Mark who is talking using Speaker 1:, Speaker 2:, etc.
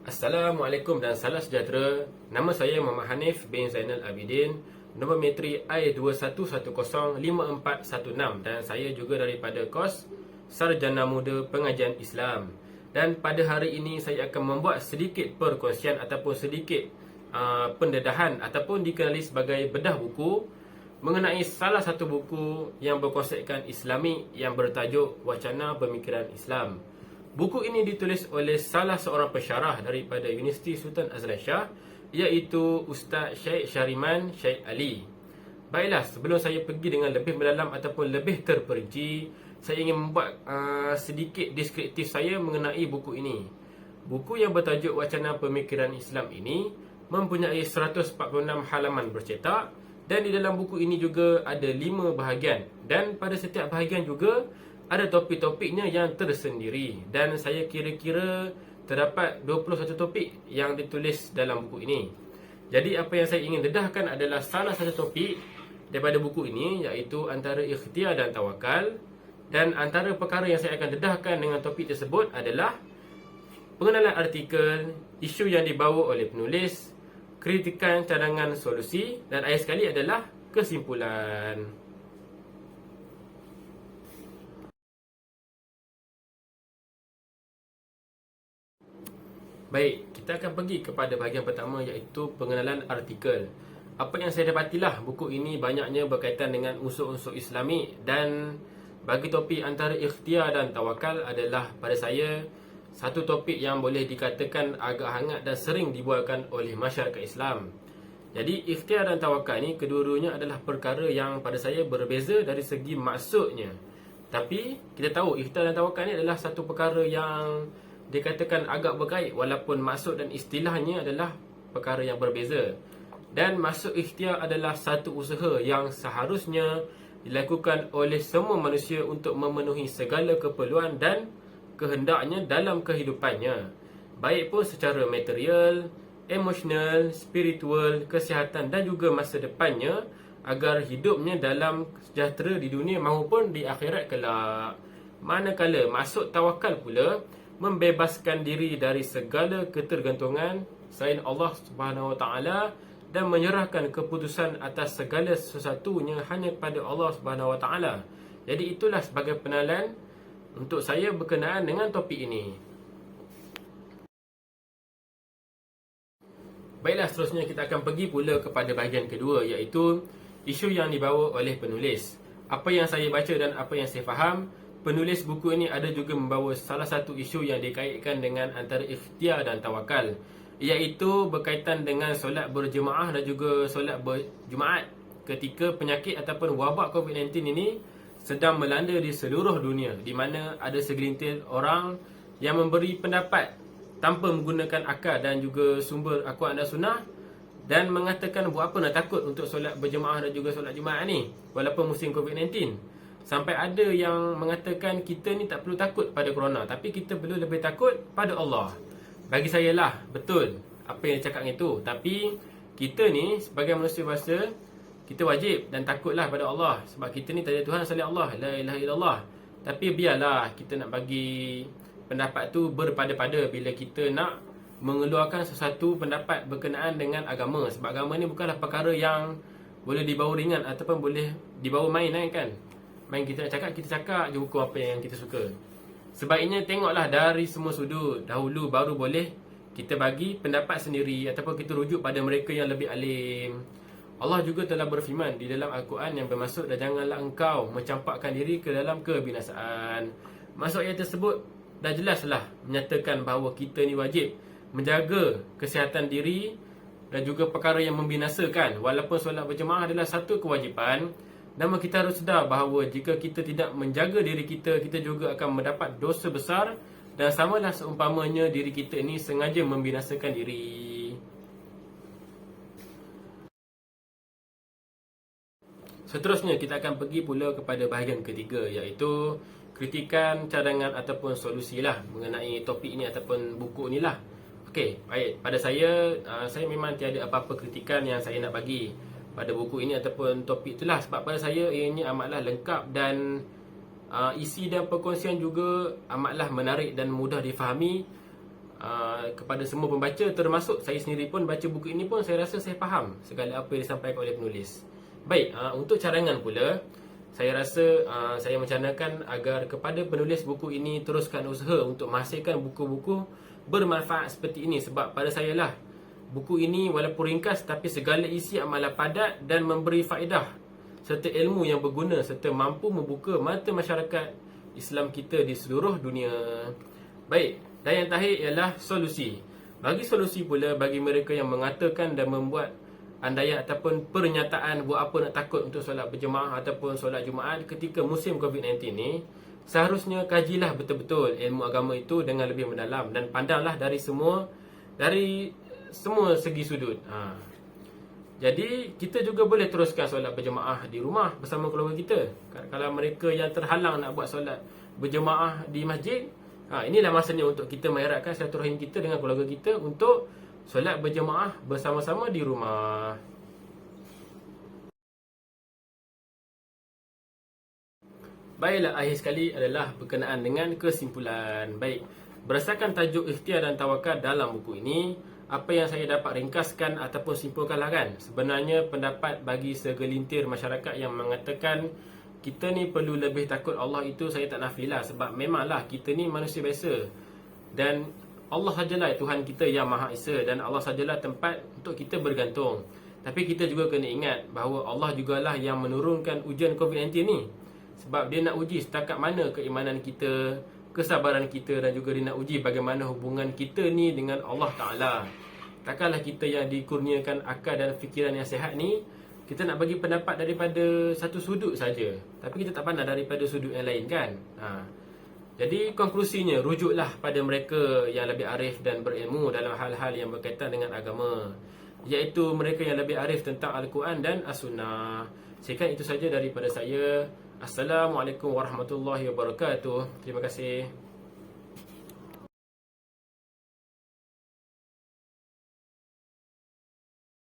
Speaker 1: Assalamualaikum dan salam sejahtera. Nama saya Muhammad Hanif bin Zainal Abidin. Nombor metri I21105416 dan saya juga daripada kos Sarjana Muda Pengajian Islam. Dan pada hari ini saya akan membuat sedikit perkongsian ataupun sedikit pendedahan ataupun dikenali sebagai bedah buku mengenai salah satu buku yang berkonsepkan Islami yang bertajuk Wacana Pemikiran Islam. Buku ini ditulis oleh salah seorang pensyarah daripada Universiti Sultan Azlan Shah, iaitu Ustaz Syekh Syahriman Syekh Ali. Baiklah, sebelum saya pergi dengan lebih mendalam ataupun lebih terperinci, saya ingin membuat sedikit deskriptif saya mengenai buku ini. Buku yang bertajuk Wacana Pemikiran Islam ini mempunyai 146 halaman bercetak, dan di dalam buku ini juga ada 5 bahagian, dan pada setiap bahagian juga ada topik-topiknya yang tersendiri. Dan saya kira-kira terdapat 21 topik yang ditulis dalam buku ini. Jadi apa yang saya ingin dedahkan adalah salah satu topik daripada buku ini, iaitu antara ikhtiar dan tawakal. Dan antara perkara yang saya akan dedahkan dengan topik tersebut adalah pengenalan artikel, isu yang dibawa oleh penulis, kritikan cadangan solusi, dan akhir sekali adalah kesimpulan. Baik, kita akan pergi kepada bahagian pertama, iaitu pengenalan artikel. Apa yang saya dapatilah, buku ini banyaknya berkaitan dengan unsur-unsur Islami, dan bagi topik antara ikhtiar dan tawakal adalah pada saya satu topik yang boleh dikatakan agak hangat dan sering dibualkan oleh masyarakat Islam. Jadi ikhtiar dan tawakal ni kedua-duanya adalah perkara yang pada saya berbeza dari segi maksudnya. Tapi kita tahu ikhtiar dan tawakal ni adalah satu perkara yang dikatakan agak berkait, walaupun maksud dan istilahnya adalah perkara yang berbeza. Dan maksud ikhtiar adalah satu usaha yang seharusnya dilakukan oleh semua manusia untuk memenuhi segala keperluan dan kehendaknya dalam kehidupannya, baik pun secara material, emosional, spiritual, kesihatan dan juga masa depannya, agar hidupnya dalam sejahtera di dunia maupun di akhirat kelak. Manakala maksud tawakal pula membebaskan diri dari segala ketergantungan selain Allah Subhanahu Wa Taala dan menyerahkan keputusan atas segala sesuatunya hanya kepada Allah Subhanahu Wa Taala. Jadi itulah sebagai penalan untuk saya berkenaan dengan topik ini. Baiklah, seterusnya kita akan pergi pula kepada bahagian kedua, iaitu isu yang dibawa oleh penulis. Apa yang saya baca dan apa yang saya faham, penulis buku ini ada juga membawa salah satu isu yang dikaitkan dengan antara ikhtiar dan tawakal, iaitu berkaitan dengan solat berjemaah dan juga solat berjumaat ketika penyakit ataupun wabak COVID-19 ini sedang melanda di seluruh dunia, di mana ada segelintir orang yang memberi pendapat tanpa menggunakan akal dan juga sumber Al-Quran dan Sunnah, dan mengatakan buat apa nak takut untuk solat berjemaah dan juga solat jumaat ni walaupun musim COVID-19. Sampai ada yang mengatakan kita ni tak perlu takut pada corona, tapi kita perlu lebih takut pada Allah. Bagi saya lah, betul apa yang cakap itu. Tapi kita ni sebagai manusia biasa, kita wajib dan takutlah pada Allah, sebab kita ni tak ada Tuhan selain Allah, la ilaha illallah. Tapi biarlah kita nak bagi pendapat tu berpada-pada bila kita nak mengeluarkan sesuatu pendapat berkenaan dengan agama. Sebab agama ni bukanlah perkara yang boleh dibawa ringan ataupun boleh dibawa main kan. Main kita nak cakap, kita cakap je hukum apa yang kita suka. Sebaiknya tengoklah dari semua sudut dahulu, baru boleh kita bagi pendapat sendiri ataupun kita rujuk pada mereka yang lebih alim. Allah juga telah berfirman di dalam Al-Quran yang bermaksud, dan janganlah engkau mencampakkan diri ke dalam kebinasaan. Maksud ayat tersebut dah jelaslah menyatakan bahawa kita ni wajib menjaga kesihatan diri dan juga perkara yang membinasakan. Walaupun solat berjemaah adalah satu kewajipan, namun kita harus sedar bahawa jika kita tidak menjaga diri kita, kita juga akan mendapat dosa besar, dan samalah seumpamanya diri kita ini sengaja membinasakan diri. Seterusnya kita akan pergi pula kepada bahagian ketiga, iaitu kritikan, cadangan ataupun solusi lah mengenai topik ini ataupun buku ni lah. Okey, baik. Pada saya memang tiada apa-apa kritikan yang saya nak bagi pada buku ini ataupun topik itulah, sebab pada saya ianya amatlah lengkap dan isi dan perkongsian juga amatlah menarik dan mudah difahami. kepada semua pembaca, termasuk saya sendiri pun baca buku ini pun saya rasa saya faham segala apa yang disampaikan oleh penulis. Baik, untuk cadangan pula, saya rasa saya mencanakan agar kepada penulis buku ini teruskan usaha untuk menghasilkan buku-buku bermanfaat seperti ini. Sebab pada saya lah, buku ini walaupun ringkas tapi segala isi amatlah padat dan memberi faedah serta ilmu yang berguna serta mampu membuka mata masyarakat Islam kita di seluruh dunia. Baik, dan yang terakhir ialah solusi. Bagi solusi pula bagi mereka yang mengatakan dan membuat andaian ataupun pernyataan buat apa nak takut untuk solat berjemaah ataupun solat Jumaat ketika musim COVID-19 ni, seharusnya kajilah betul-betul ilmu agama itu dengan lebih mendalam dan pandanglah dari semua segi sudut. Jadi kita juga boleh teruskan solat berjemaah di rumah bersama keluarga kita. Kalau mereka yang terhalang nak buat solat berjemaah di masjid, inilah masanya untuk kita mengeratkan silaturahim kita dengan keluarga kita untuk solat berjemaah bersama-sama di rumah. Baiklah, akhir sekali adalah berkenaan dengan kesimpulan. Baik, berdasarkan tajuk ikhtiar dan tawakal dalam buku ini, apa yang saya dapat ringkaskan ataupun simpulkanlah kan, sebenarnya pendapat bagi segelintir masyarakat yang mengatakan kita ni perlu lebih takut Allah itu saya tak nafilah. Sebab memanglah kita ni manusia biasa dan Allah sajalah Tuhan kita yang Maha Esa dan Allah sajalah tempat untuk kita bergantung. Tapi kita juga kena ingat bahawa Allah jugalah yang menurunkan ujian COVID-19 ni. Sebab dia nak uji setakat mana keimanan kita, kesabaran kita dan juga dia nak uji bagaimana hubungan kita ni dengan Allah Ta'ala. Takkanlah kita yang dikurniakan akal dan fikiran yang sihat ni, kita nak bagi pendapat daripada satu sudut saja, tapi kita tak pandang daripada sudut yang lain kan. Jadi konklusinya, rujuklah pada mereka yang lebih arif dan berilmu dalam hal-hal yang berkaitan dengan agama, iaitu mereka yang lebih arif tentang Al-Quran dan As-Sunnah. Sekian itu saja daripada saya. Assalamualaikum warahmatullahi wabarakatuh. Terima kasih.